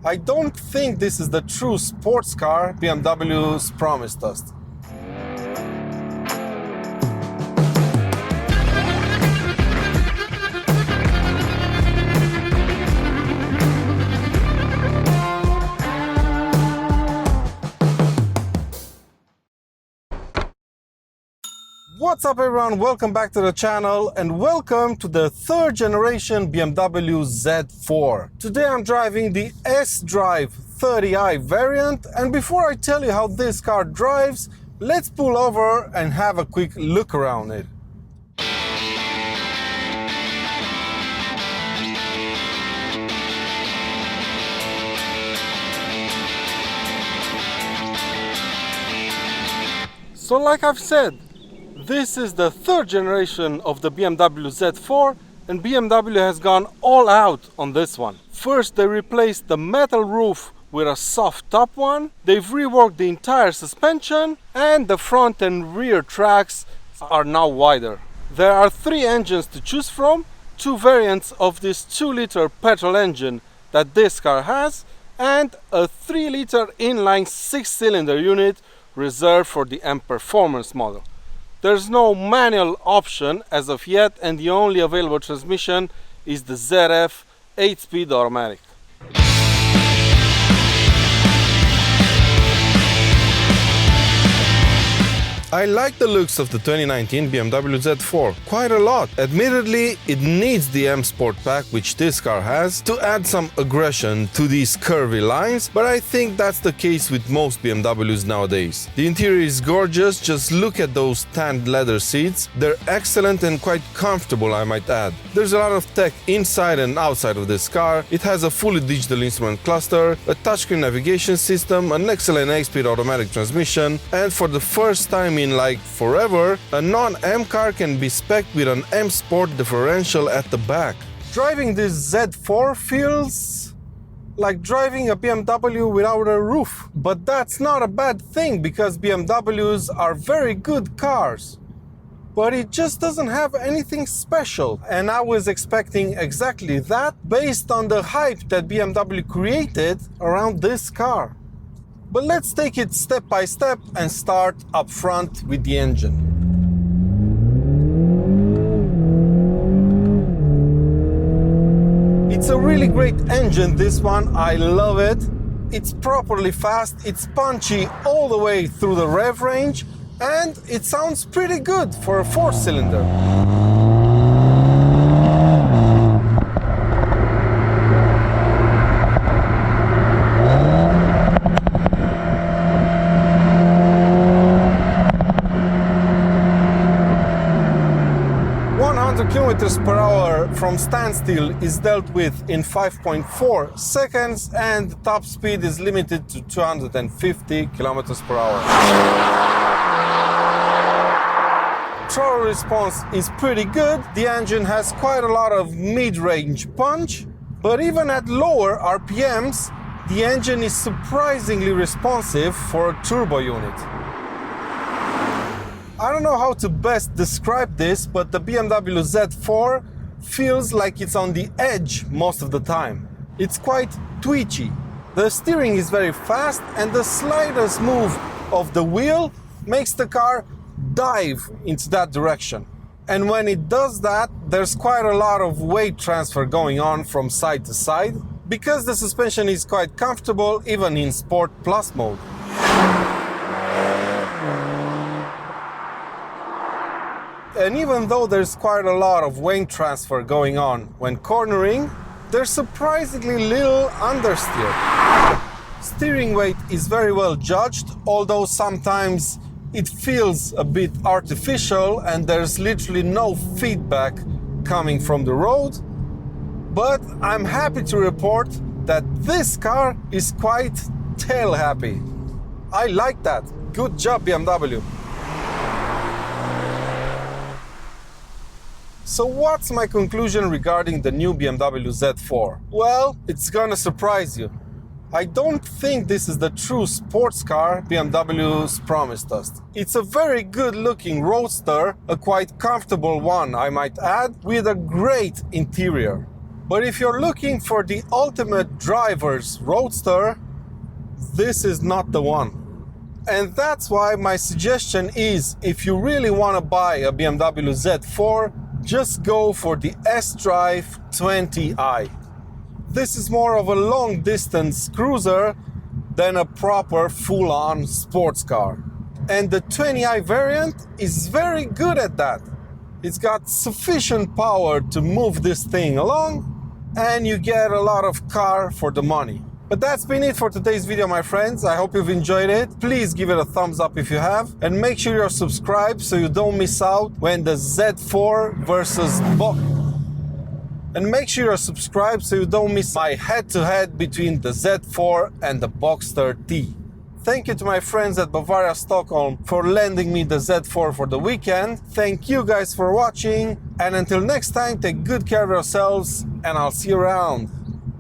I don't think this is the true sports car BMW's promised us. What's up everyone, welcome back to the channel and welcome to the third generation BMW Z4. Today I'm driving the S-Drive 30i variant, and before I tell you how this car drives, let's pull over and have a quick look around it. So like I've said, this is the third generation of the BMW Z4 and BMW has gone all out on this one. First they replaced the metal roof with a soft top one, they've reworked the entire suspension, and the front and rear tracks are now wider. There are three engines to choose from, two variants of this 2-liter petrol engine that this car has, and a 3-liter inline 6-cylinder unit reserved for the M Performance model. There's no manual option as of yet, and the only available transmission is the ZF 8-speed automatic. I like the looks of the 2019 BMW Z4 quite a lot. Admittedly, it needs the M Sport Pack, which this car has, to add some aggression to these curvy lines, but I think that's the case with most BMWs nowadays. The interior is gorgeous, just look at those tanned leather seats. They're excellent and quite comfortable, I might add. There's a lot of tech inside and outside of this car. It has a fully digital instrument cluster, a touchscreen navigation system, an excellent 8-speed automatic transmission, and for the first time in like forever, a non-M car can be spec'd with an M Sport differential at the back. Driving this Z4 feels like driving a BMW without a roof. But that's not a bad thing because BMWs are very good cars. But it just doesn't have anything special. And I was expecting exactly that based on the hype that BMW created around this car. But let's take it step by step and start up front with the engine. It's a really great engine, this one, I love it. It's properly fast, it's punchy all the way through the rev range, and it sounds pretty good for a 4-cylinder. 100 kilometers per hour from standstill is dealt with in 5.4 seconds, and the top speed is limited to 250 kilometers per hour. Throttle response is pretty good. The engine has quite a lot of mid-range punch, but even at lower RPMs, the engine is surprisingly responsive for a turbo unit. I don't know how to best describe this, but the BMW Z4 feels like it's on the edge most of the time. It's quite twitchy. The steering is very fast, and the slightest move of the wheel makes the car dive into that direction. And when it does that, there's quite a lot of weight transfer going on from side to side, because the suspension is quite comfortable even in Sport Plus mode. And even though there's quite a lot of weight transfer going on when cornering, there's surprisingly little understeer. Steering weight is very well judged, although sometimes it feels a bit artificial and there's literally no feedback coming from the road. But I'm happy to report that this car is quite tail happy. I like that. Good job, BMW. So what's my conclusion regarding the new BMW Z4? Well, it's gonna surprise you. I don't think this is the true sports car BMW's promised us. It's a very good looking roadster, a quite comfortable one I might add, with a great interior. But if you're looking for the ultimate driver's roadster, this is not the one. And that's why my suggestion is, if you really want to buy a BMW Z4, just go for the S-Drive 20i. This is more of a long-distance cruiser than a proper full-on sports car. And the 20i variant is very good at that. It's got sufficient power to move this thing along, and you get a lot of car for the money. But that's been it for today's video, my friends. I hope you've enjoyed it. Please give it a thumbs up if you have, and make sure you're subscribed so you don't miss out when the Z4 versus And make sure you're subscribed so you don't miss my head-to-head between the Z4 and the Boxster T. Thank you to my friends at Bavaria Stockholm for lending me the Z4 for the weekend. Thank you guys for watching, and until next time, take good care of yourselves, and I'll see you around.